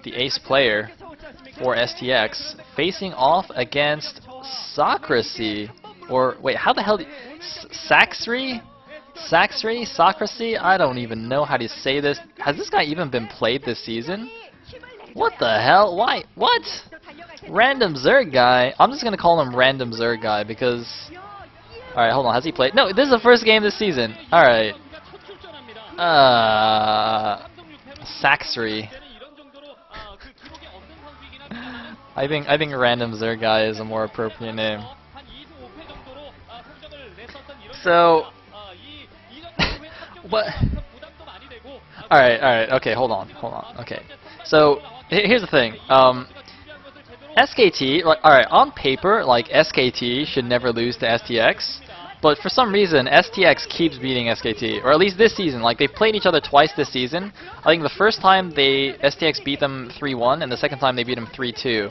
the ace player for STX, facing off against Sacsri. Or, wait, how the hell Sacsri? Sacsri? Sacsri? I don't even know how to say this. Has this guy even been played this season? What the hell? Why? What? Random Zerg guy? I'm just gonna call him Random Zerg guy because... Alright, hold on, has he played? No, this is the first game this season. Alright. Sacsri. I think Random Zerg guy is a more appropriate name. So... what? Alright, okay, hold on, okay. So, here's the thing. SKT, like, alright, on paper, like, SKT should never lose to STX, but for some reason, STX keeps beating SKT, or at least this season. Like, they've played each other twice this season. I think the first time STX beat them 3-1, and the second time they beat them 3-2,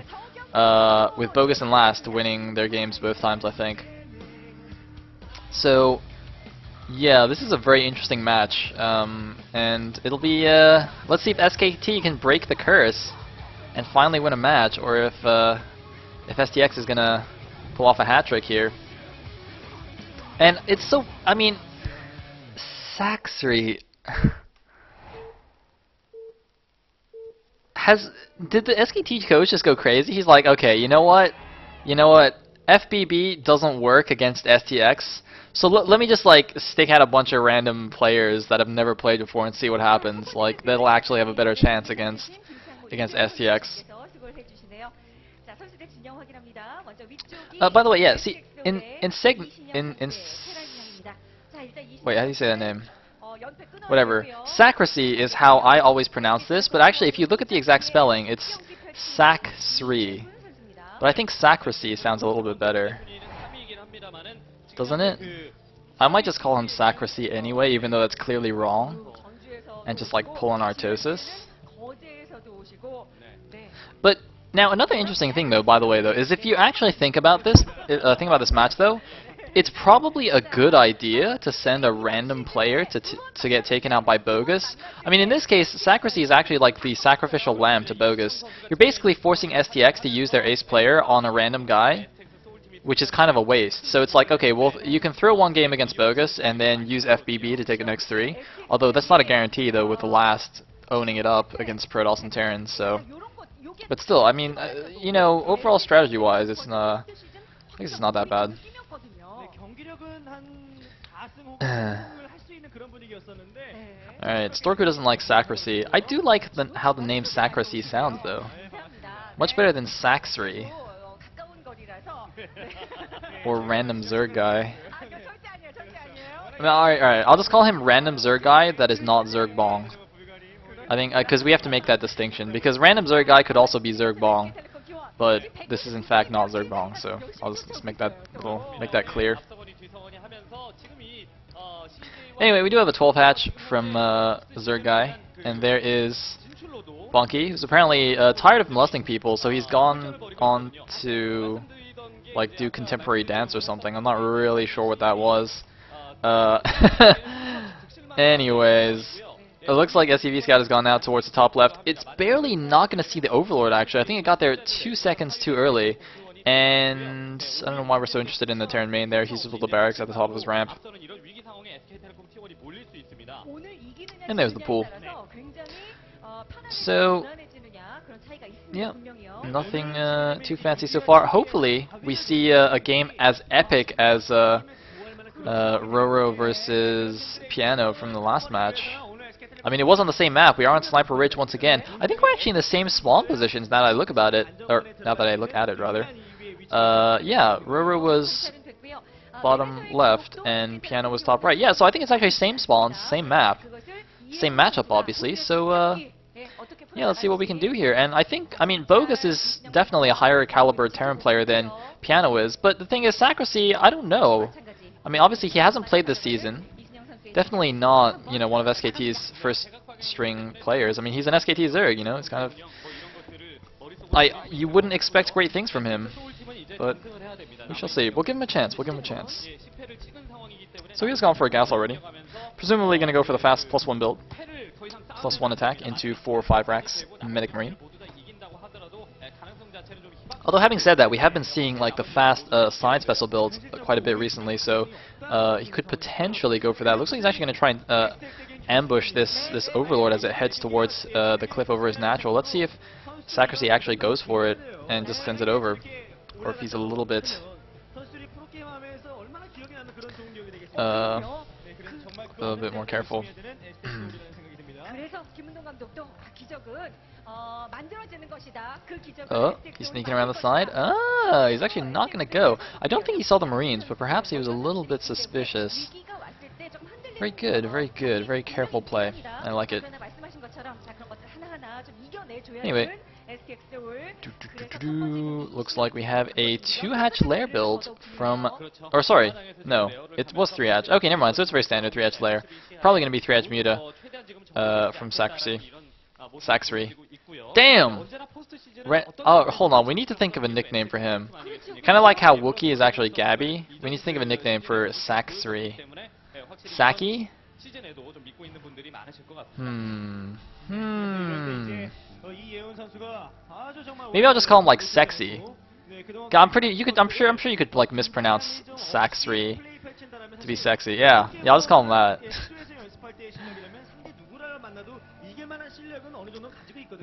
with BoguS and Last winning their games both times, I think. So, yeah, this is a very interesting match, and it'll be, let's see if SKT can break the curse and finally win a match, or if STX is gonna pull off a hat trick here. And it's so, I mean, Sacsri did the SKT coach just go crazy? He's like, okay, you know what, FBB doesn't work against STX, so let me just like stick out a bunch of random players that have never played before and see what happens. Like, they'll actually have a better chance against STX. By the way, yeah, see, wait, how do you say that name? Whatever. Sacsri is how I always pronounce this, but actually, if you look at the exact spelling, it's Sacsri. But I think Sacsri sounds a little bit better, doesn't it? I might just call him Sacsri anyway, even though that's clearly wrong, and just like pull an Artosis. But now another interesting thing, though, by the way, though, is if you actually think about this match, though, it's probably a good idea to send a random player to get taken out by BoguS. I mean, in this case, Sacsri is actually like the sacrificial lamb to BoguS. You're basically forcing STX to use their ace player on a random guy, which is kind of a waste. So it's like, okay, well, you can throw one game against BoguS and then use FBB to take the next 3. Although that's not a guarantee, though, with the Last owning it up against Protoss and Terrans. So, but still, I mean, you know, overall strategy-wise, it's not. I think it's not that bad. Alright, Storku doesn't like Sacsri. I do like how the name Sacsri sounds, though. Much better than Sacsri. Or Random Zerg guy. I mean, alright, I'll just call him Random Zerg guy that is not Zerg Bong. I think, because we have to make that distinction, because Random Zerg guy could also be Zerg Bong, but this is in fact not Zerg Bong, so I'll just make that clear. Anyway, we do have a 12 hatch from Zerg guy, and there is Bunky, who's apparently tired of molesting people, so he's gone on to like do contemporary dance or something. I'm not really sure what that was. Anyways, it looks like SCV Scout has gone out towards the top left. It's barely not going to see the Overlord, actually. I think it got there 2 seconds too early. And I don't know why we're so interested in the Terran main there. He's just with the barracks at the top of his ramp. And there's the pool. So, yeah, nothing too fancy so far. Hopefully, we see a game as epic as Roro versus Piano from the last match. I mean, it was on the same map. We are on Sniper Ridge once again. I think we're actually in the same spawn positions now that I look about it, or now that I look at it rather. Yeah, Roro was bottom left and Piano was top right. Yeah, so I think it's actually same spawns, same map, same matchup, obviously. So yeah, let's see what we can do here. And I think, I mean, BoguS is definitely a higher caliber Terran player than Piano is. But the thing is, Sacsri, I don't know. I mean, obviously he hasn't played this season. Definitely not, you know, one of SKT's first string players. I mean, he's an SKT Zerg, you know. It's kind of, you wouldn't expect great things from him, but we shall see. We'll give him a chance. We'll give him a chance. So he's gone for a gas already. Presumably going to go for the fast +1 build. +1 attack into 4 or 5 racks Medic Marine. Although having said that, we have been seeing like the fast side special builds quite a bit recently, so he could potentially go for that. Looks like he's actually going to try and ambush this Overlord as it heads towards the cliff over his natural. Let's see if Sacsri actually goes for it and just sends it over, or if he's a little bit more careful. Oh, he's sneaking around the side. Ah, he's actually not going to go. I don't think he saw the Marines, but perhaps he was a little bit suspicious. Very good, very good, very careful play. I like it. Anyway, looks like we have a 2-hatch lair build from, or sorry, no, it was 3-hatch. Okay, never mind. So it's very standard 3-hatch lair. Probably going to be 3-hatch muta from Sacsri. Damn! Oh, hold on. We need to think of a nickname for him. Kind of like how Wookiee is actually Gabby. We need to think of a nickname for Sacsri. Saki? Maybe I'll just call him like Sexy. I'm sure you could like mispronounce Sacsri to be sexy. Yeah, I'll just call him that.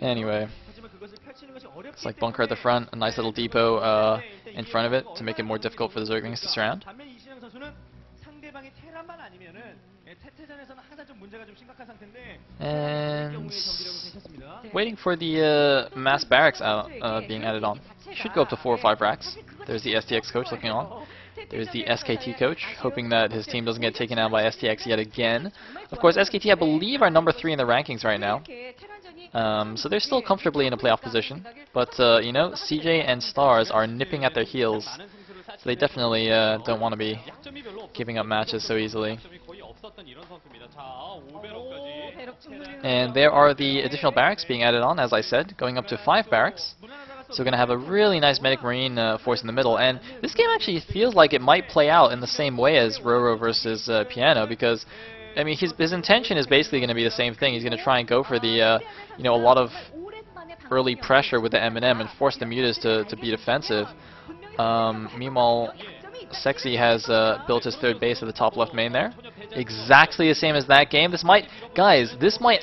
Anyway, it's like bunker at the front, a nice little depot in front of it to make it more difficult for the Zerglings to surround. And waiting for the mass barracks being added on. Should go up to 4 or 5 racks. There's the STX coach looking on. There's the SKT coach, hoping that his team doesn't get taken out by STX yet again. Of course, SKT, I believe, are number 3 in the rankings right now. So they're still comfortably in a playoff position. But, you know, CJ and Stars are nipping at their heels. So they definitely don't want to be giving up matches so easily. And there are the additional barracks being added on, as I said, going up to 5 barracks. So we're going to have a really nice Medic Marine force in the middle. And this game actually feels like it might play out in the same way as Roro versus Piano, because, I mean, his intention is basically going to be the same thing. He's going to try and go for the, you know, a lot of early pressure with the M&M and force the mutas to be defensive. Meanwhile, Sexy has built his 3rd base at the top left main there. Exactly the same as that game. This might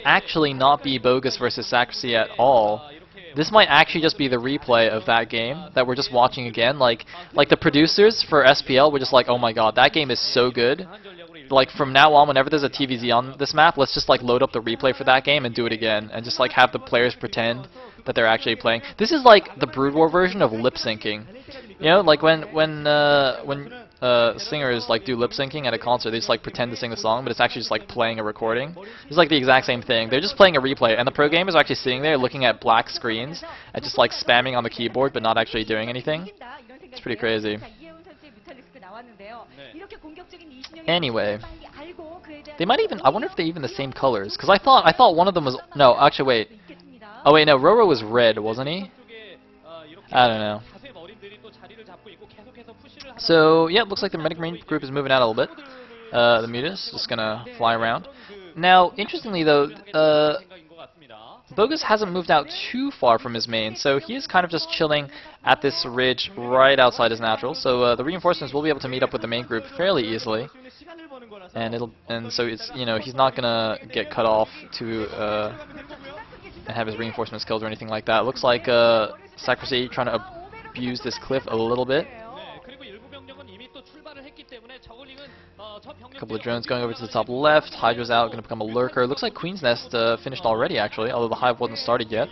actually not be BoguS versus Sacsri at all. This might actually just be the replay of that game that we're just watching again. Like the producers for SPL were just like, oh my god, that game is so good. Like from now on, whenever there's a TVZ on this map, let's just like load up the replay for that game and do it again, and just like have the players pretend that they're actually playing. This is like the Brood War version of lip syncing. You know, like when singers like do lip syncing at a concert, they just like pretend to sing the song, but it's actually just like playing a recording. It's like the exact same thing. They're just playing a replay, and the pro gamers are actually sitting there looking at black screens and just like spamming on the keyboard, but not actually doing anything. It's pretty crazy. Anyway, they might even. I wonder if they're even the same colors, because I thought one of them was. No, actually, wait. Oh wait, no. Roro was red, wasn't he? I don't know. So, yeah, looks like the Medic Marine group is moving out a little bit. The mutas just gonna fly around. Now, interestingly though, BoguS hasn't moved out too far from his main, so he is kind of just chilling at this ridge right outside his natural. So the reinforcements will be able to meet up with the main group fairly easily, and so it's, you know, he's not gonna get cut off to and have his reinforcements killed or anything like that. It looks like Sacsri trying to abuse this cliff a little bit. A couple of drones going over to the top left. Hydra's out, going to become a lurker. Looks like Queen's Nest finished already, actually, although the hive wasn't started yet.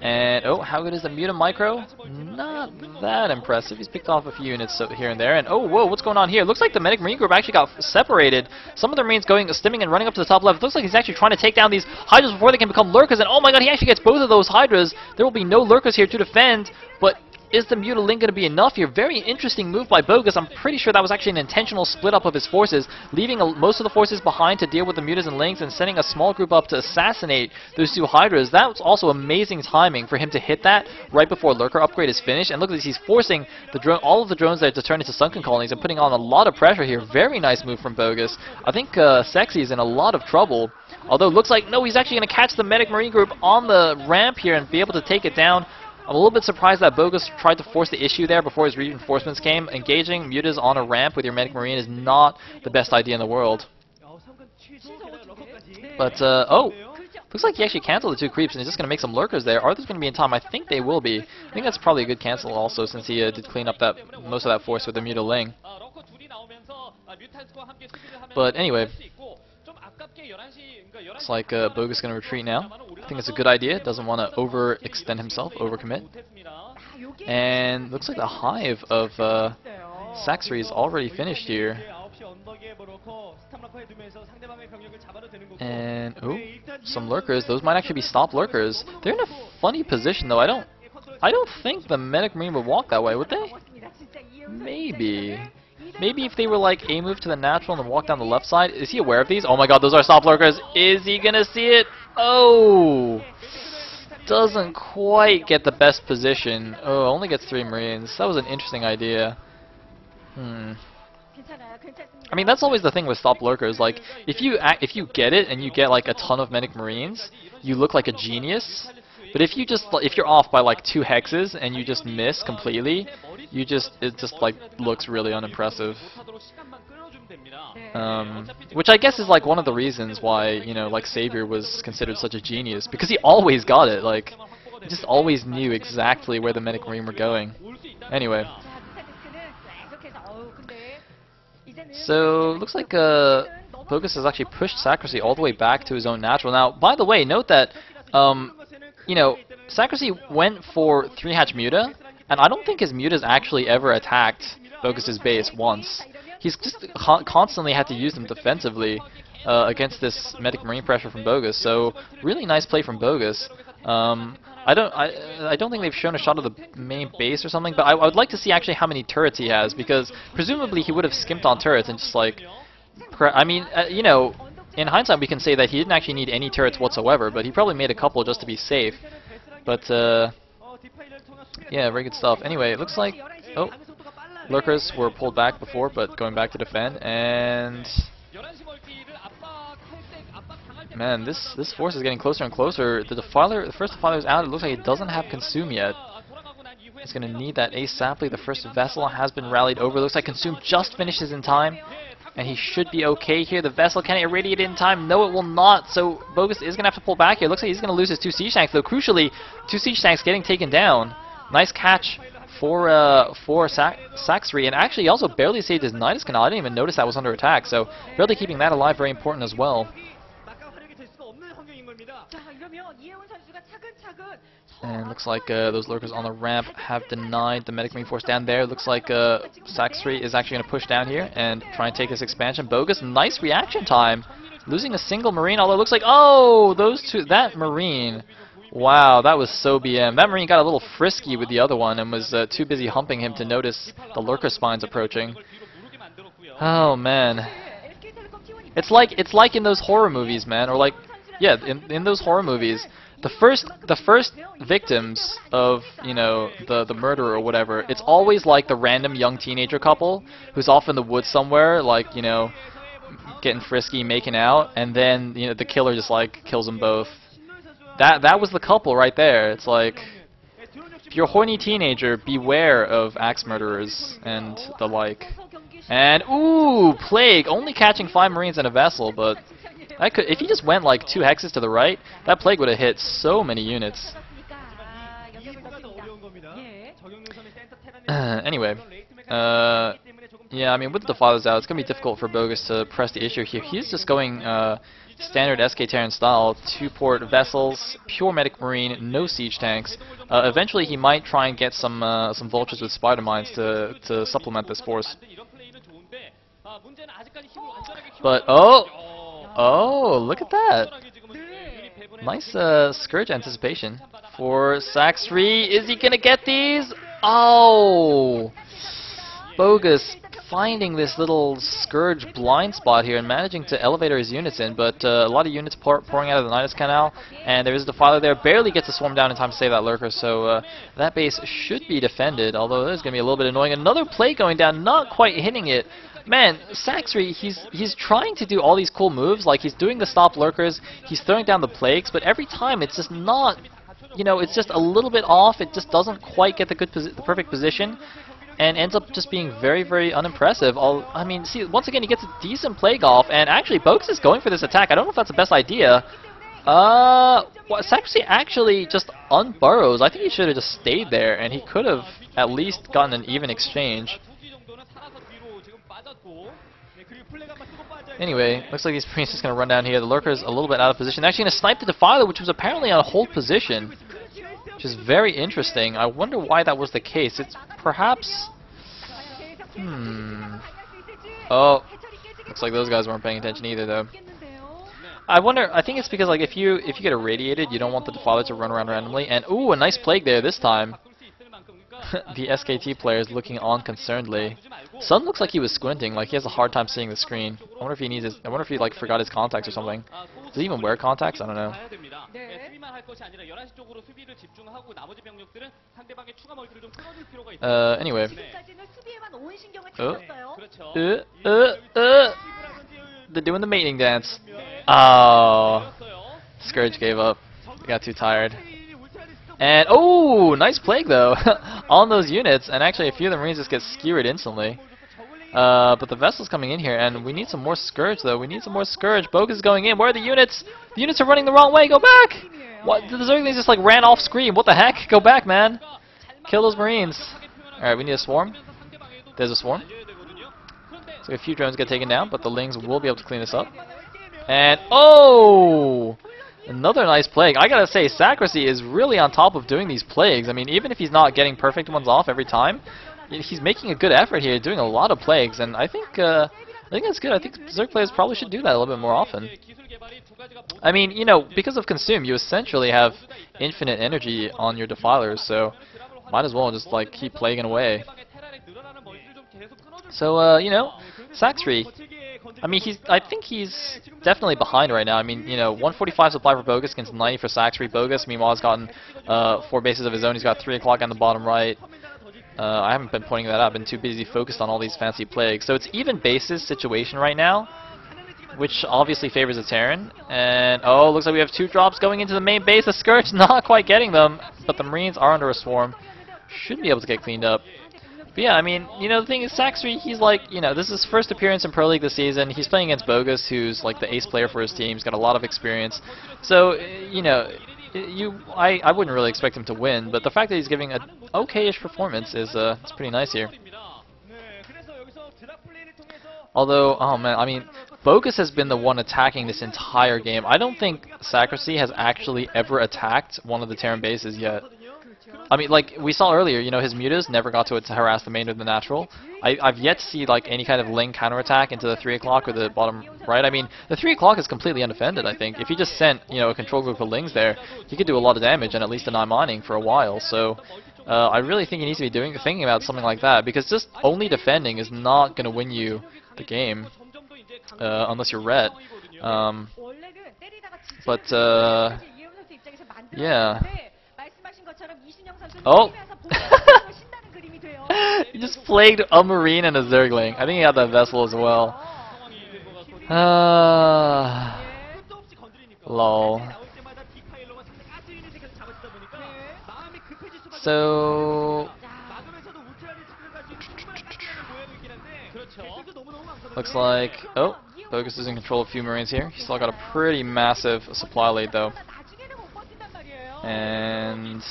And, oh, how good is the Muta Micro? Not that impressive. He's picked off a few units here and there. And, oh, whoa, what's going on here? Looks like the Medic Marine group actually got separated. Some of the Marines stimming and running up to the top left. Looks like he's actually trying to take down these Hydras before they can become lurkers. And, oh my god, he actually gets both of those Hydras. There will be no lurkers here to defend, but is the Mutaling going to be enough here? Very interesting move by BoguS. I'm pretty sure that was actually an intentional split up of his forces, leaving most of the forces behind to deal with the Mutas and Lings and sending a small group up to assassinate those 2 Hydras. That was also amazing timing for him to hit that right before Lurker upgrade is finished. And look at this, he's forcing the all of the drones there to turn into sunken colonies and putting on a lot of pressure here. Very nice move from BoguS. I think Sexy is in a lot of trouble. Although it looks like, no, he's actually going to catch the Medic Marine group on the ramp here and be able to take it down. I'm a little bit surprised that BoguS tried to force the issue there before his reinforcements came. Engaging mutas on a ramp with your Medic Marine is not the best idea in the world. But, oh! Looks like he actually canceled the 2 creeps and he's just going to make some lurkers there. Are those going to be in time? I think they will be. I think that's probably a good cancel also, since he did clean up that most of that force with the Mutaling. But anyway, looks like BoguS is going to retreat now. I think it's a good idea. Doesn't want to overextend himself, overcommit. And looks like the hive of Sacsri is already finished here. And oh, some lurkers. Those might actually be stop lurkers. They're in a funny position though. I don't think the Medic Marine would walk that way, would they? Maybe. Maybe if they were like a move to the natural and then walk down the left side. Is he aware of these? Oh my god, those are stop lurkers. Is he gonna see it? Oh! Doesn't quite get the best position. Oh, only gets 3 Marines. That was an interesting idea. I mean, that's always the thing with stop lurkers. Like, if you get it and you get like a ton of Medic Marines, you look like a genius. But if you're off by like 2 hexes and you just miss completely, it just like looks really unimpressive. Which I guess is like one of the reasons why, you know, like Savior was considered such a genius, because he always got it. Like, he just always knew exactly where the Medic Marine were going. Anyway. So, looks like BoguS has actually pushed Sacsri all the way back to his own natural. Now, by the way, note that, you know, Sacsri went for 3-hatch Muta, and I don't think his Mutas actually ever attacked BoguS' base once. He's just constantly had to use them defensively against this Medic Marine pressure from BoguS. So, really nice play from BoguS. I don't think they've shown a shot of the main base or something, but I would like to see actually how many turrets he has, because presumably he would have skimped on turrets and just like, I mean, you know, in hindsight we can say that he didn't actually need any turrets whatsoever, but he probably made a couple just to be safe. But yeah, very good stuff. Anyway, it looks like, oh, lurkers were pulled back before, but going back to defend, and man, this force is getting closer and closer. The first defiler is out. It looks like it doesn't have consume yet. It's going to need that ASAPly. The first vessel has been rallied over. Looks like consume just finishes in time, and he should be okay here. The vessel, can it irradiate in time? No, it will not. So BoguS is going to have to pull back here. Looks like he's going to lose his 2 siege tanks, though. Crucially, 2 siege tanks getting taken down. Nice catch for Sacsri, and actually he also barely saved his Nidus Canal. I didn't even notice that was under attack. So barely keeping that alive, very important as well. And looks like those lurkers on the ramp have denied the Medic Marine force down there. Looks like Sacsri is actually going to push down here and try and take this expansion. BoguS, nice reaction time. Losing a single Marine, although it looks like, oh, that Marine. Wow, that was so BM. That Marine got a little frisky with the other one and was too busy humping him to notice the lurker spines approaching. Oh, man. It's like in those horror movies, man, or like, yeah, in those horror movies. The first victims of, you know, the murderer or whatever, it's always like the random young teenager couple who's off in the woods somewhere, like, you know, getting frisky, making out, and then, you know, the killer just like kills them both. That was the couple right there. It's like, if you're a horny teenager, beware of axe murderers and the like. And ooh, Plague only catching 5 Marines and a vessel, but that could, if he just went like 2 hexes to the right, that Plague would have hit so many units. Anyway, yeah, I mean, with the Defiler's out, it's going to be difficult for BoguS to press the issue here. He's just going standard SK Terran style, 2-port vessels, pure Medic Marine, no siege tanks. Eventually he might try and get some vultures with spider mines to supplement this force. But, oh, look at that. Nice Scourge anticipation for Sacsri. Is he going to get these? Oh! BoguS finding this little Scourge blind spot here and managing to elevate his units in, but a lot of units pouring out of the Nidus Canal, and there is a Defiler there. Barely gets to swarm down in time to save that Lurker, so that base should be defended, although that is going to be a little bit annoying. Another Plague going down, not quite hitting it. Man, Sacsri, he's trying to do all these cool moves, like he's doing the stop lurkers, he's throwing down the Plagues, but every time it's just not you know, it's just a little bit off. It just doesn't quite get the the perfect position, and ends up just being very, very unimpressive. I mean, see, once again, he gets a decent play golf, and actually, BoguS is going for this attack. I don't know if that's the best idea. Well, Sacsri actually just unburrows. I think he should have just stayed there, and he could have at least gotten an even exchange. Anyway, looks like these Marines just going to run down here. The Lurker's a little bit out of position. Actually going to snipe the Defiler, which was apparently on a hold position, which is very interesting. I wonder why that was the case. It's perhaps... Oh, looks like those guys weren't paying attention either, though. I wonder, I think it's because like if you get irradiated, you don't want the Defiler to run around randomly. And ooh, a nice plague there this time. The SKT player is looking on concernedly. Sun looks like he was squinting, like he has a hard time seeing the screen. I wonder if he needs his, I wonder if he like forgot his contacts or something. Does he even wear contacts? I don't know. Anyway. They're doing the mating dance. Oh, Scourge gave up. He got too tired. And oh, nice plague though on those units, and actually a few of the Marines just get skewered instantly. But the vessel's coming in here, and we need some more Scourge though. We need some more Scourge. BoguS is going in. Where are the units? The units are running the wrong way. Go back! What? The Zerglings just like ran off screen. What the heck? Go back, man! Kill those Marines. All right, we need a swarm. There's a swarm. So a few drones get taken down, but the Lings will be able to clean this up. And oh! Another nice plague. I gotta say, Sacsri is really on top of doing these plagues. I mean, even if he's not getting perfect ones off every time, he's making a good effort here, doing a lot of plagues, and I think that's good. I think Zerg players probably should do that a little bit more often. I mean, you know, because of Consume, you essentially have infinite energy on your Defilers, so might as well just like keep plaguing away. So, you know, Sacsri, I mean, I think he's definitely behind right now. I mean, you know, 145 supply for BoguS against 90 for Sacsri. BoguS, meanwhile, has gotten 4 bases of his own. He's got 3 o'clock on the bottom right. I haven't been pointing that out. I've been too busy focused on all these fancy plagues. So it's even bases situation right now, which obviously favors the Terran. And, oh, looks like we have 2 drops going into the main base. The Scourge not quite getting them, but the Marines are under a swarm. Should be able to get cleaned up. But yeah, I mean, you know, the thing is, Sacsri, he's like, you know, this is his first appearance in Pro League this season. He's playing against BoguS, who's like the ace player for his team. He's got a lot of experience. So, you know, I wouldn't really expect him to win, but the fact that he's giving an okay-ish performance is it's pretty nice here. Although, oh man, I mean, BoguS has been the one attacking this entire game. I don't think Sacsri has actually ever attacked one of the Terran bases yet. I mean, like we saw earlier, you know, his mutas never got to harass the main or the natural. I've yet to see like any kind of Ling counterattack into the 3 o'clock or the bottom right. I mean, the 3 o'clock is completely undefended, I think. If he just sent, you know, a control group of Lings there, he could do a lot of damage and at least deny mining for a while. So I really think he needs to be thinking about something like that, because just only defending is not going to win you the game unless you're red. Yeah. Oh! He just plagued a Marine and a Zergling. I think he had that vessel as well. Lol. So... looks like... oh, BoguS is in control of a few Marines here. He's still got a pretty massive supply lead though. And...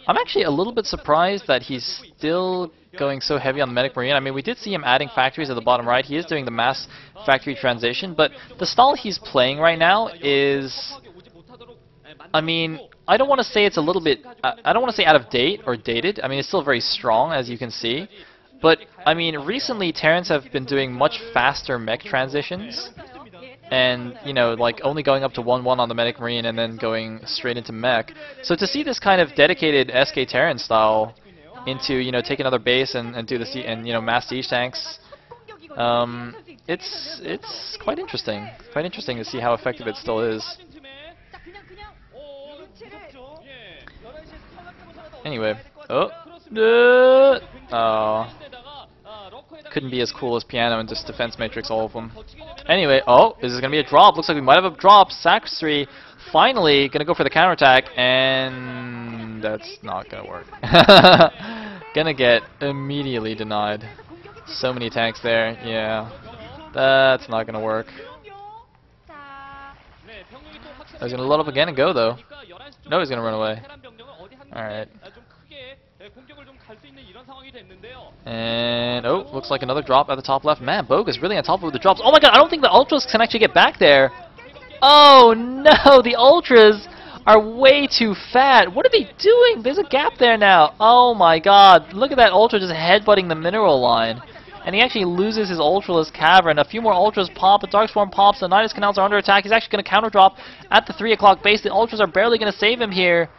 I'm actually a little bit surprised that he's still going so heavy on the Medic Marine. I mean, we did see him adding factories at the bottom right. He is doing the mass factory transition, but the style he's playing right now is... I mean, I don't want to say it's a little bit... I don't want to say out of date or dated. I mean, it's still very strong, as you can see. But, I mean, recently Terrans have been doing much faster mech transitions. And, you know, like only going up to 1-1 on the Medic Marine and then going straight into mech. So to see this kind of dedicated SK Terran style into, you know, take another base and do the and you know, mass siege tanks, it's quite interesting. Quite interesting to see how effective it still is. Anyway, couldn't be as cool as Piano and just defense matrix all of them. Anyway, oh, this is going to be a drop. Looks like we might have a drop. Sacsri Finally, gonna go for the counterattack, and that's not gonna work. Gonna get immediately denied. So many tanks there, yeah. That's not gonna work. I was gonna load up again and go though. No, he's gonna run away. Alright. And, oh, looks like another drop at the top left. Man, BoguS really on top of the drops. Oh my god, I don't think the Ultras can actually get back there. Oh no, the Ultras are way too fat. What are they doing? There's a gap there now. Oh my god, look at that Ultra just headbutting the mineral line. And he actually loses his Ultraless Cavern. A few more Ultras pop, a Darkstorm pops, the Nidus Canals are under attack. He's actually going to counter drop at the 3 o'clock base. The Ultras are barely going to save him here.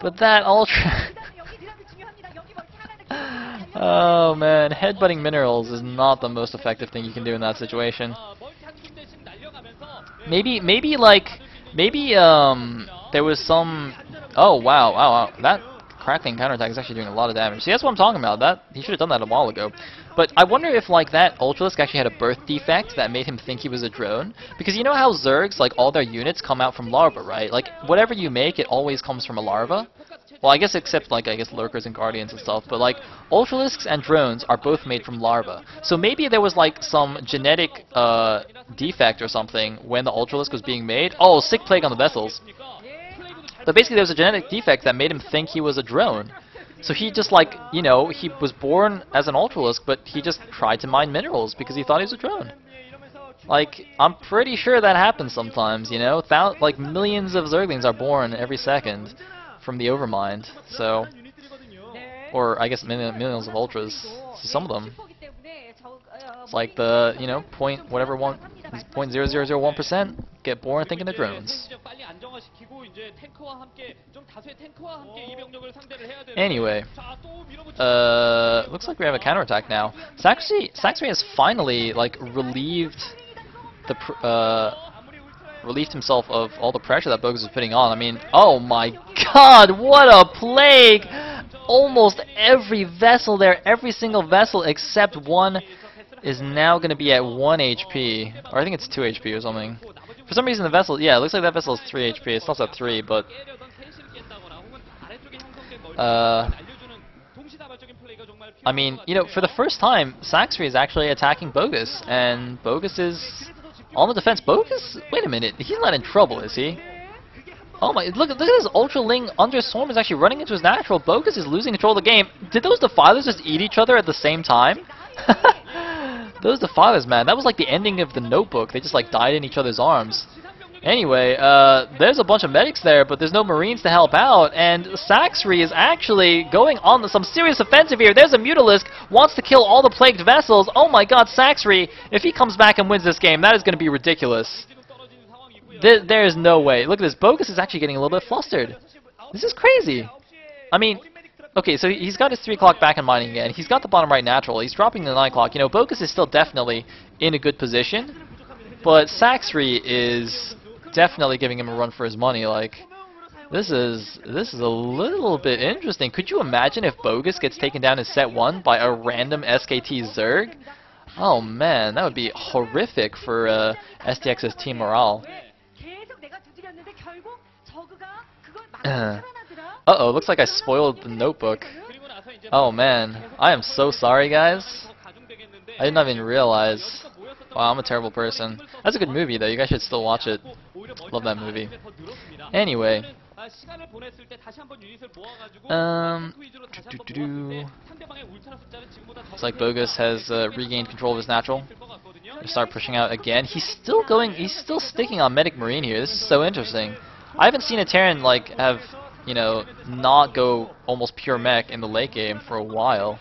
But that Ultra... Oh man, headbutting minerals is not the most effective thing you can do in that situation. Maybe there was some... Oh wow, that crackling counterattack is actually doing a lot of damage. See, that's what I'm talking about. That he should have done that a while ago. But I wonder if like that Ultralisk actually had a birth defect that made him think he was a drone. Because you know how Zergs, like all their units come out from larva, right? Like whatever you make, it always comes from a larva. Well, I guess except like lurkers and guardians and stuff. But like Ultralisks and drones are both made from larva. So maybe there was like some genetic defect or something when the Ultralisk was being made. Oh, sick plague on the vessels. But basically there was a genetic defect that made him think he was a drone. So he just like, you know, he was born as an Ultralisk, but he just tried to mine minerals because he thought he was a drone. Like, I'm pretty sure that happens sometimes, you know? Like millions of Zerglings are born every second from the overmined, so... Or, I guess millions of Ultras. So some of them. It's like the, you know, 0.0001% get born thinking they're drones. Anyway, looks like we have a counterattack now. Sacsri has finally like relieved himself of all the pressure that BoguS was putting on. I mean, oh my god, what a plague! Almost every vessel there, every single vessel except one is now going to be at 1 HP. Or I think it's 2 HP or something. For some reason the vessel, yeah, it looks like that vessel is 3 HP. It's not at 3, but... I mean, you know, for the first time, Sacsri is actually attacking BoguS, and BoguS is on the defense. BoguS? Wait a minute, he's not in trouble, is he? Oh my, look at this Ultraling Understorm is actually running into his natural. BoguS is losing control of the game. Did those Defilers just eat each other at the same time? Those Defilers, man, that was like the ending of the Notebook. They just like died in each other's arms. Anyway, there's a bunch of medics there, but there's no Marines to help out, and Sacsri is actually going on some serious offensive here. There's a Mutalisk, wants to kill all the plagued vessels. Oh my god, Sacsri, if he comes back and wins this game, that is going to be ridiculous. There is no way. Look at this, BoguS is actually getting a little bit flustered. This is crazy. I mean, okay, so he's got his 3 o'clock back in mining again. He's got the bottom right natural. He's dropping the 9 o'clock. You know, BoguS is still definitely in a good position, but Sacsri is definitely giving him a run for his money. Like, this is a little bit interesting. Could you imagine if BoguS gets taken down in set 1 by a random SKT Zerg? Oh man, that would be horrific for STX's team morale. Uh-oh, looks like I spoiled the Notebook. Oh man, I am so sorry guys. I did not even realize. Wow, I'm a terrible person. That's a good movie though, you guys should still watch it. Love that movie. Anyway. Looks like BoguS has regained control of his natural. They start pushing out again. He's still sticking on Medic Marine here. This is so interesting. I haven't seen a Terran like have, you know, not go almost pure mech in the late game for a while.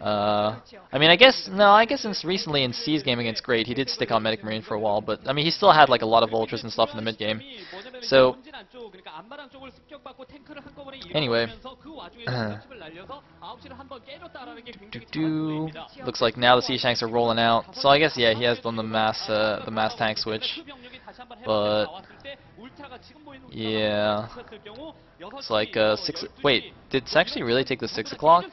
I mean, I guess since recently in C's game against Great, he did stick on Medic Marine for a while, but I mean, he still had like a lot of Ultras and stuff in the mid game. So, anyway, looks like now the siege tanks are rolling out. So I guess yeah, he has done the mass tank switch, but Yeah. It's like 6. Wait, did Sacsri really take the 6 o'clock?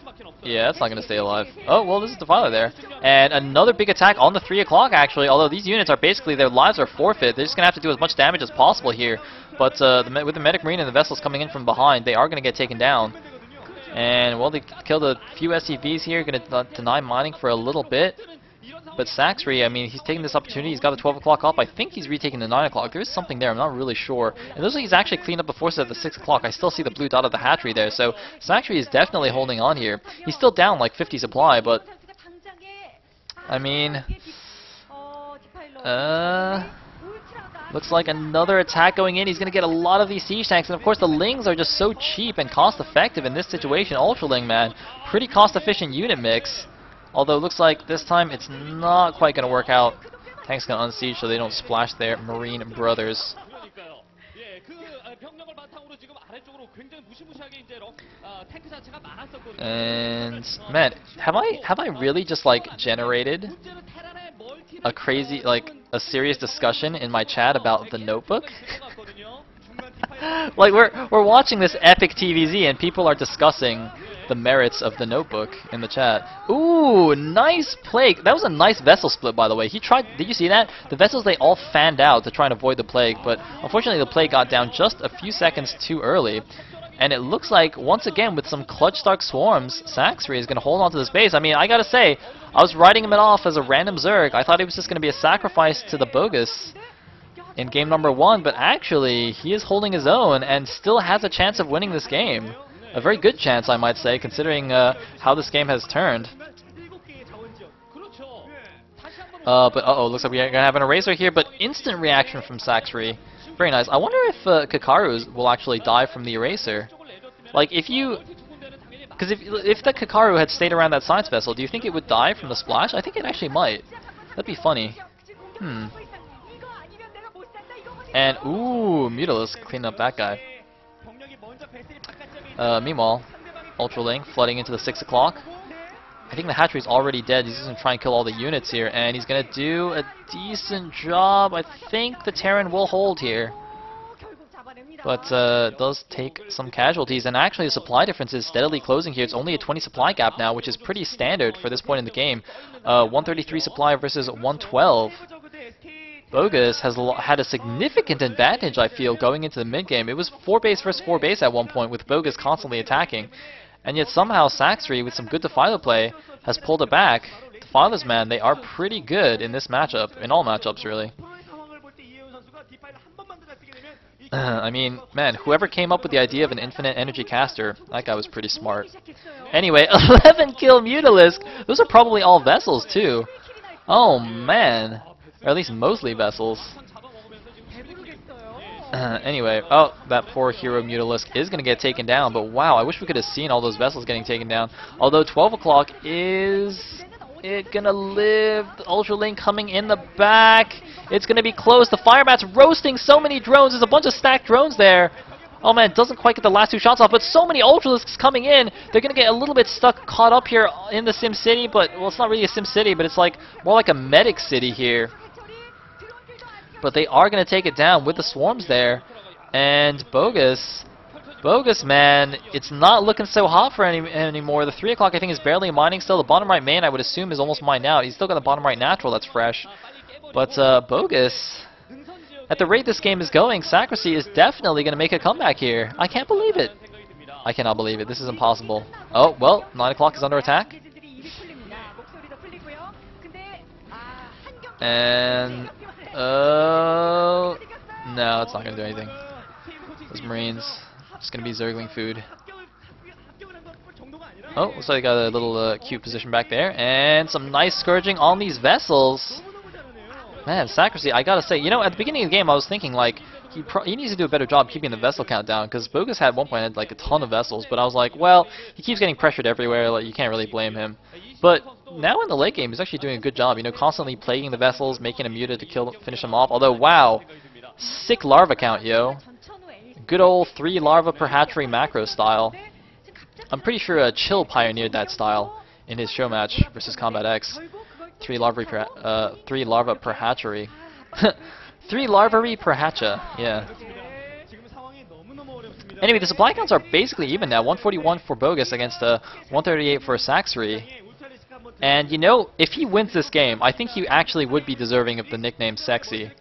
Yeah, it's not gonna stay alive. Oh well, this is Defiler there, and another big attack on the 3 o'clock actually. Although these units are basically their lives are forfeit, they're just gonna have to do as much damage as possible here. But with the medic marine and the vessels coming in from behind, they are gonna get taken down. And well, they killed a few SCVs here, gonna deny mining for a little bit. But Sacsri, I mean, he's taking this opportunity. He's got the 12 o'clock up. I think he's retaking the 9 o'clock. There is something there. I'm not really sure. And looks like he's actually cleaned up the forces at the 6 o'clock. I still see the blue dot of the hatchery there. So Sacsri is definitely holding on here. He's still down like 50 supply, but I mean, looks like another attack going in. He's going to get a lot of these siege tanks. And of course, the Lings are just so cheap and cost effective in this situation. Ultra Ling, man, pretty cost efficient unit mix. Although it looks like this time it's not quite going to work out. Tank's going to unsiege so they don't splash their Marine brothers. And man, have I really just like generated a crazy, like a serious discussion in my chat about the Notebook? Like we're watching this epic TVZ and people are discussing the merits of the Notebook in the chat. Ooh, nice plague. That was a nice vessel split, by the way. He tried. Did you see that? The vessels, they all fanned out to try and avoid the plague, but unfortunately the plague got down just a few seconds too early. And it looks like, once again, with some clutch Stark swarms, Sacsri is going to hold on to this base. I mean, I gotta say, I was writing him off as a random Zerg. I thought he was just going to be a sacrifice to the BoguS in game number 1, but actually, he is holding his own and still has a chance of winning this game. A very good chance, I might say, considering how this game has turned. But uh-oh, looks like we're going to have an eraser here, but instant reaction from Sacsri. Very nice. I wonder if Kakaru will actually die from the eraser. Like, if you... Because if the Kakaru had stayed around that science vessel, do you think it would die from the splash? I think it actually might. That'd be funny. And, ooh, Mutalisk cleaning up that guy. Meanwhile, Ultra Ling flooding into the 6 o'clock. I think the hatchery's already dead. He's just going to try and kill all the units here, and he's going to do a decent job. I think the Terran will hold here. But does take some casualties, and actually the supply difference is steadily closing here. It's only a 20 supply gap now, which is pretty standard for this point in the game. 133 supply versus 112. BoguS has had a significant advantage, I feel, going into the mid-game. It was 4 base versus 4 base at one point, with BoguS constantly attacking. And yet somehow Sacsri, with some good Defiler play, has pulled it back. Defilers, man, they are pretty good in this matchup, in all matchups, really. I mean, man, whoever came up with the idea of an infinite energy caster, that guy was pretty smart. Anyway, 11 kill Mutalisk! Those are probably all vessels, too. Oh, man. Or at least mostly vessels. Anyway, oh, that poor hero Mutalisk is going to get taken down, but wow, I wish we could have seen all those vessels getting taken down. Although 12 o'clock is it going to live? The Ultra Ling coming in the back. It's going to be close. The Firebat's roasting so many drones. There's a bunch of stacked drones there. Oh man, doesn't quite get the last 2 shots off, but so many Ultralisks coming in. They're going to get a little bit caught up here in the Sim City, but, well, it's not really a Sim City, but it's like more like a medic city here. But they are going to take it down with the swarms there. And BoguS, man, it's not looking so hot for anymore. The 3 o'clock, I think, is barely mining still. The bottom right main, I would assume, is almost mined out. He's still got the bottom right natural that's fresh. But BoguS, at the rate this game is going, Sacsri is definitely going to make a comeback here. I can't believe it. I cannot believe it. This is impossible. Oh, well, 9 o'clock is under attack. And... oh, no, it's not going to do anything. Those Marines, just going to be Zergling food. Oh, looks like they got a little cute position back there. And some nice scourging on these vessels. Man, Sacsri, I gotta say, you know, at the beginning of the game, I was thinking, like, he needs to do a better job keeping the vessel count down, because BoguS at one point had, like, a ton of vessels, but I was like, well, he keeps getting pressured everywhere, like, you can't really blame him. But now in the late game, he's actually doing a good job, you know, constantly plaguing the vessels, making a muted to finish them off, although, wow, sick larva count, yo. Good old 3 larva per hatchery macro style. I'm pretty sure Chill pioneered that style in his show match versus Combat X. 3 larvae per 3 larva per hatchery. 3 larvae per hatcha, yeah. Anyway, the supply counts are basically even now. 141 for BoguS against 138 for Sacsri. And you know, if he wins this game, I think he actually would be deserving of the nickname Sexy.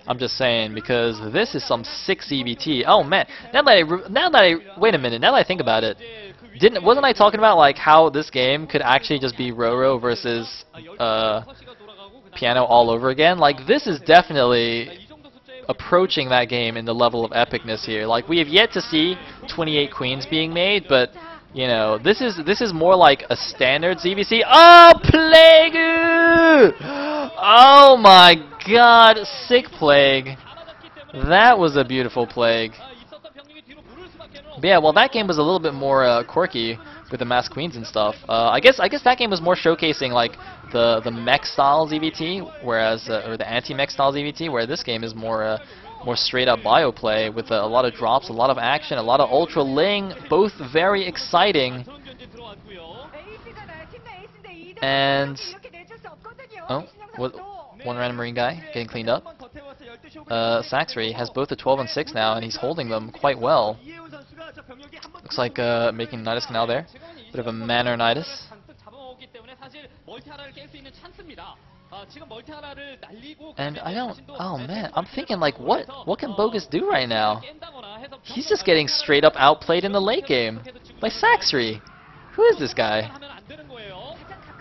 I'm just saying, because this is some sick CBT. Oh man, wait a minute, now that I think about it, wasn't I talking about like how this game could actually just be Roro versus Piano all over again? Like, this is definitely approaching that game in the level of epicness here. Like, we have yet to see 28 queens being made, but you know, this is more like a standard ZVC. Oh, Plague! Oh my god, sick Plague. That was a beautiful Plague. But yeah, well, that game was a little bit more quirky with the masked queens and stuff. I guess that game was more showcasing like the mech style ZVT, whereas or the anti-mech style ZVT, where this game is more straight up bio play with a lot of drops, a lot of action, a lot of ultra ling, both very exciting. And oh, one random marine guy getting cleaned up. Sacsri has both the 12 and 6 now, and he's holding them quite well. Looks like making Nidus Canal there. Bit of a Manor Nidus. And I don't... Oh man, I'm thinking like, what can BoguS do right now? He's just getting straight up outplayed in the late game by Sacsri. Who is this guy?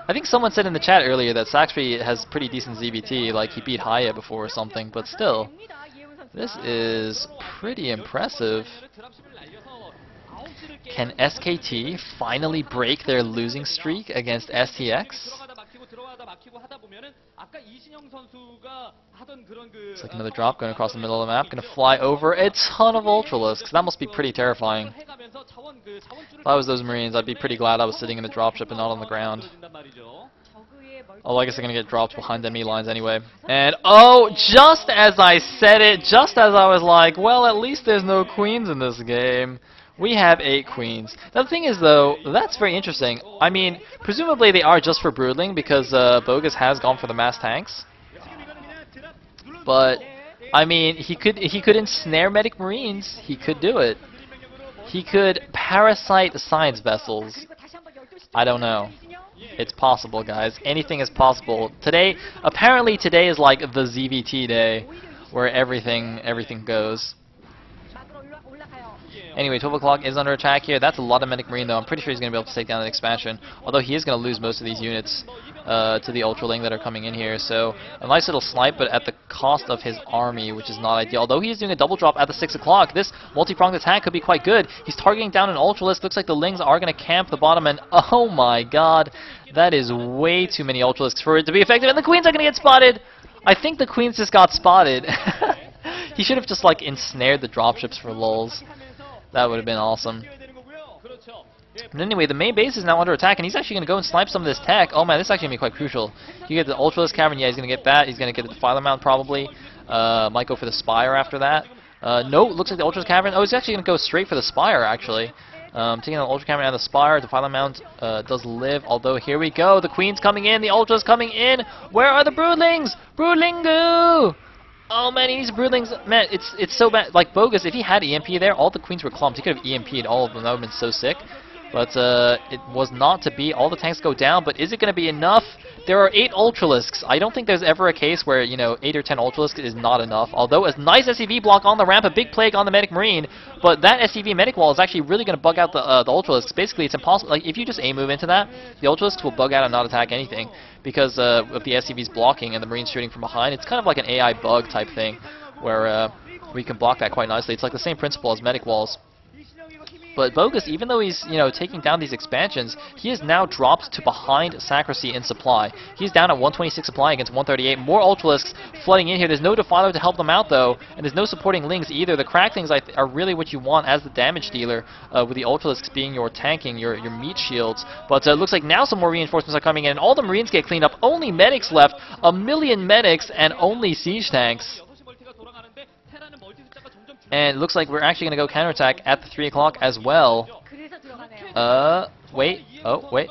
I think someone said in the chat earlier that Sacsri has pretty decent ZBT, like he beat Haya before or something, but still, this is pretty impressive. Can SKT finally break their losing streak against STX? It's like another drop going across the middle of the map, gonna fly over a ton of Ultralisks. That must be pretty terrifying. If I was those Marines, I'd be pretty glad I was sitting in the dropship and not on the ground. Oh, I guess they're gonna get dropped behind enemy lines anyway. And oh, just as I said it, just as I was like, well, at least there's no queens in this game, we have 8 queens. Now the thing is though, that's very interesting. I mean, presumably they are just for Broodling because BoguS has gone for the mass tanks. But I mean, he could ensnare medic marines. He could do it. He could parasite science vessels. I don't know. It's possible, guys. Anything is possible. Apparently today is like the ZVT day, where everything goes. Anyway, 12 o'clock is under attack here. That's a lot of medic marine though. I'm pretty sure he's going to be able to take down that expansion. Although he is going to lose most of these units to the Ultraling that are coming in here. So a nice little snipe, but at the cost of his army, which is not ideal. Although he is doing a double drop at the 6 o'clock, this multi-pronged attack could be quite good. He's targeting down an Ultralisk. Looks like the Lings are going to camp the bottom, and oh my god, that is way too many Ultralisks for it to be effective. And the Queens are going to get spotted! I think the Queens just got spotted. He should have just like ensnared the dropships for lulz. That would have been awesome. But anyway, the main base is now under attack, and he's actually going to go and snipe some of this tech. Oh man, this is actually going to be quite crucial. You get the Ultralisk Cavern, yeah, he's going to get that. He's going to get the Defiler Mount probably. Might go for the Spire after that. No, looks like the Ultralisk Cavern. Oh, he's actually going to go straight for the Spire, actually. Taking the Ultra Cavern out of the Spire. Defiler Mount does live, although here we go. The Queen's coming in, the Ultra's coming in. Where are the Broodlings? Broodlingu! Oh man, he needs Broodlings. Man, it's so bad. Like BoguS, if he had EMP there, all the Queens were clumped. He could have EMP'd all of them. That would have been so sick. But it was not to be. All the tanks go down, but is it going to be enough? There are 8 Ultralisks. I don't think there's ever a case where, you know, 8 or 10 Ultralisks is not enough. Although a nice SCV block on the ramp, a big plague on the Medic Marine, but that SCV Medic wall is actually really going to bug out the Ultralisks. Basically, it's impossible. Like, if you just A-move into that, the Ultralisks will bug out and not attack anything because of the SCV's blocking and the Marines shooting from behind. It's kind of like an AI bug type thing where we can block that quite nicely. It's like the same principle as Medic walls. But BoguS, even though he's, you know, taking down these expansions, he is now dropped to behind Sacsri in supply. He's down at 126 supply against 138. More Ultralisks flooding in here. There's no Defiler to help them out, though, and there's no supporting Lings either. The Cracklings are really what you want as the damage dealer, with the Ultralisks being your tanking, your meat shields. But it looks like now some more reinforcements are coming in, and all the Marines get cleaned up. Only medics left. 1,000,000 medics and only siege tanks. And it looks like we're actually going to go counterattack at the 3 o'clock as well. Wait. Oh, wait.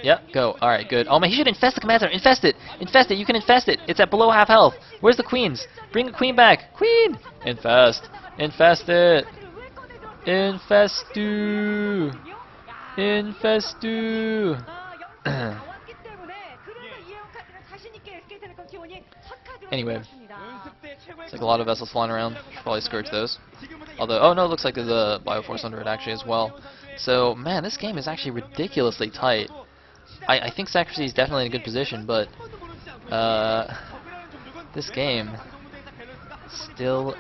Yeah, go. Alright, good. Oh man, he should infest the command center. Infest it. Infest it. You can infest it. It's at below half health. Where's the Queens? Bring the Queen back. Queen! Infest. Infest it. Infestu! Infestu! Anyway, it's like a lot of vessels flying around. Should probably scourge those. Although, oh no, it looks like there's a Bioforce under it actually as well. So, man, this game is actually ridiculously tight. I think Sacsri is definitely in a good position, but this game, still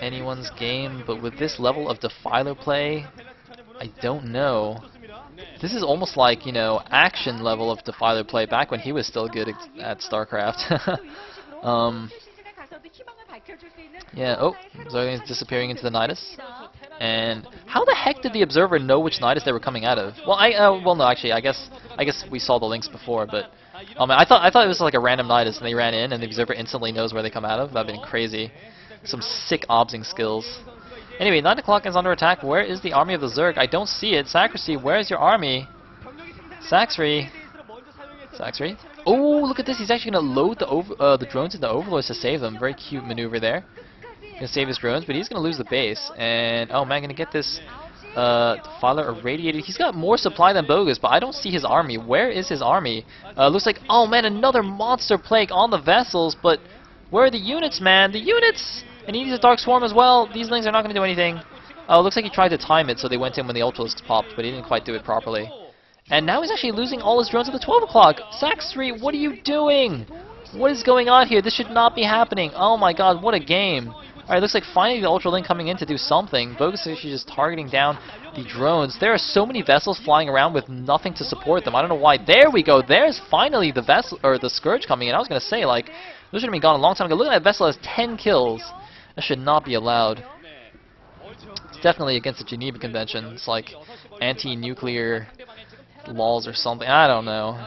anyone's game. But with this level of Defiler play, I don't know. This is almost like, you know, action level of Defiler play back when he was still good at StarCraft. Yeah, oh, Zergling's disappearing into the Nidus. And how the heck did the Observer know which Nidus they were coming out of? Well, well, no, actually, I guess we saw the links before, but I thought it was like a random Nidus, and they ran in, and the Observer instantly knows where they come out of. That'd been crazy. Some sick obsing skills. Anyway, 9 o'clock is under attack. Where is the army of the Zerg? I don't see it. Sacsri, where's your army? Sacsri. Sacsri. Oh, look at this. He's actually going to load the drones into Overlords to save them. Very cute maneuver there. Going to save his drones, but he's going to lose the base. And, oh man, going to get this Defiler irradiated. He's got more supply than BoguS, but I don't see his army. Where is his army? Looks like, oh man, another monster plague on the vessels, but where are the units, man? The units! And he needs a Dark Swarm as well. These Lings are not going to do anything. Oh, looks like he tried to time it, so they went in when the Ultralisks popped, but he didn't quite do it properly. And now he's actually losing all his drones at the 12 o'clock. Sacsri, what are you doing? What is going on here? This should not be happening. Oh my god, what a game. Alright, looks like finally the Ultra Link coming in to do something. BoguS is actually just targeting down the drones. There are so many vessels flying around with nothing to support them. I don't know why. There we go. There's finally the vessel, or the Scourge coming in. I was going to say, like, those should have been gone a long time ago. Look at that vessel has 10 kills. That should not be allowed. It's definitely against the Geneva Convention. It's like anti-nuclear laws or something. I don't know.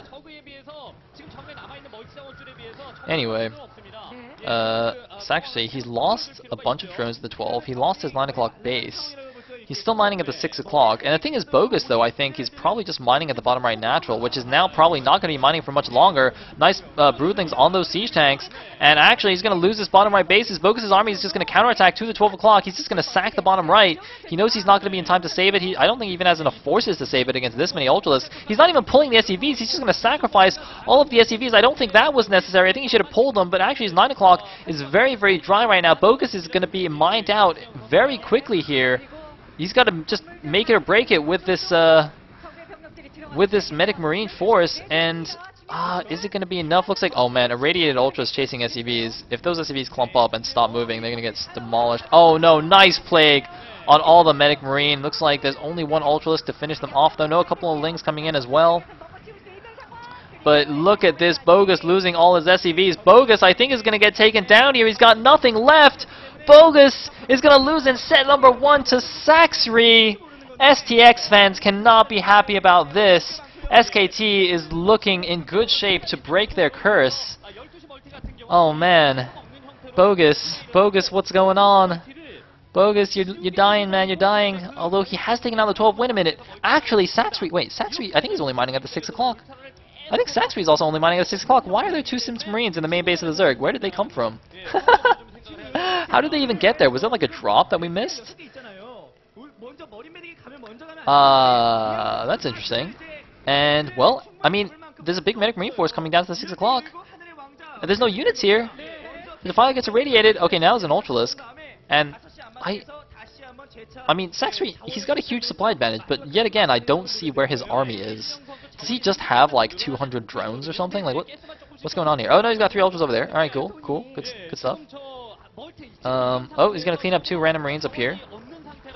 Anyway, Sacsri, he's lost a bunch of drones at the 12. He lost his 9 o'clock base. He's still mining at the 6 o'clock. And the thing is, BoguS, though, I think he's probably just mining at the bottom right natural, which is now probably not going to be mining for much longer. Nice broodlings on those siege tanks. And actually, he's going to lose his bottom right bases. BoguS' army is just going to counterattack to the 12 o'clock. He's just going to sack the bottom right. He knows he's not going to be in time to save it. I don't think he even has enough forces to save it against this many Ultralisks. He's not even pulling the SCVs. He's just going to sacrifice all of the SCVs. I don't think that was necessary. I think he should have pulled them. But actually, his 9 o'clock is very, very dry right now. BoguS is going to be mined out very quickly here. He's got to just make it or break it with this Medic Marine force, and is it going to be enough? Looks like, oh man, irradiated Ultras chasing SCVs. If those SCVs clump up and stop moving, they're going to get demolished. Oh no, nice plague on all the Medic Marine. Looks like there's only one Ultralisk to finish them off, though. No, a couple of Lings coming in as well. But look at this, BoguS losing all his SCVs. BoguS, I think, is going to get taken down here. He's got nothing left. BoguS is going to lose in set number 1 to Sacsri. STX fans cannot be happy about this. SKT is looking in good shape to break their curse. Oh man. BoguS, what's going on? BoguS, you're dying, man, you're dying. Although he has taken out the 12. Wait a minute. Actually, Sacsri, I think he's only mining at the 6 o'clock. I think Sacsri is also only mining at the 6 o'clock. Why are there 2 Sims Marines in the main base of the Zerg? Where did they come from? How did they even get there? Was that like a drop that we missed? That's interesting. And, well, I mean, there's a big Medic Marine force coming down to the 6 o'clock. And there's no units here. The Defiler gets irradiated. Okay, now there's an Ultralisk. And I mean, Sacsri, he's got a huge supply advantage, but yet again, I don't see where his army is. Does he just have like 200 drones or something? Like, what's going on here? Oh no, he's got 3 Ultras over there. Alright, cool, good stuff. Oh, he's gonna clean up 2 random Marines up here.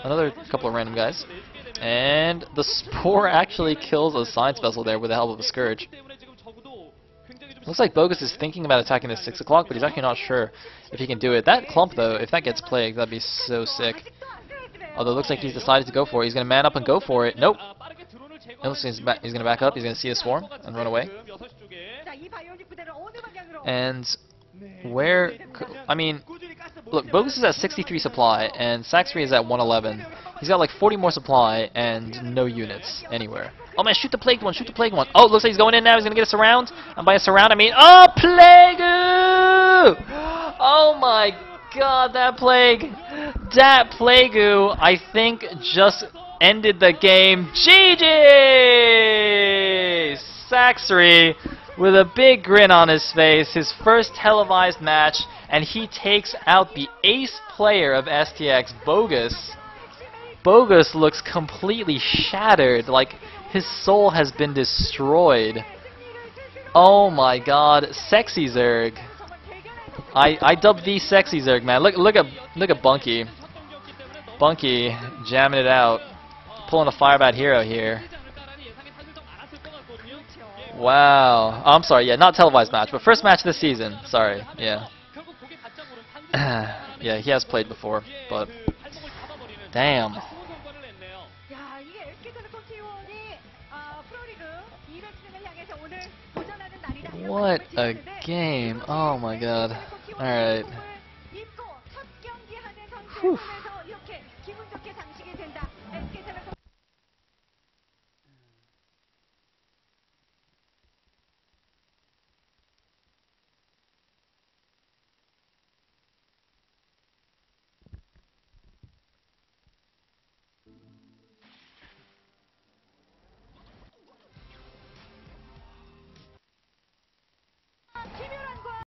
Another couple of random guys. And the Spore actually kills a science vessel there with the help of a Scourge. Looks like BoguS is thinking about attacking the 6 o'clock, but he's actually not sure if he can do it. That clump, though, if that gets plagued, that'd be so sick. Although it looks like he's decided to go for it. He's going to man up and go for it. Nope. It looks like he's going to back up. He's going to see the swarm and run away. And where... I mean, look, BoguS is at 63 supply, and Sacsri is at 111. He's got like 40 more supply and no units anywhere. Oh man, shoot the plagued one, shoot the plagued one. Oh, looks like he's going in now. He's going to get a surround. And by a surround, I mean, oh, Plague! Oh my god, that plague that Playgoo, I think, just ended the game. GG! Sacsri with a big grin on his face, his first televised match, and he takes out the ace player of STX, BoguS. BoguS looks completely shattered, like his soul has been destroyed. Oh my god, Sexy Zerg. I dubbed the Sexy Zerg, man. Look at Bunky. Bunky jamming it out. Pulling a Firebat hero here. Wow. Oh, I'm sorry, yeah, not televised match, but first match this season. Sorry, yeah. Yeah, he has played before, but damn. What a game. Oh my god. Alright. Whew.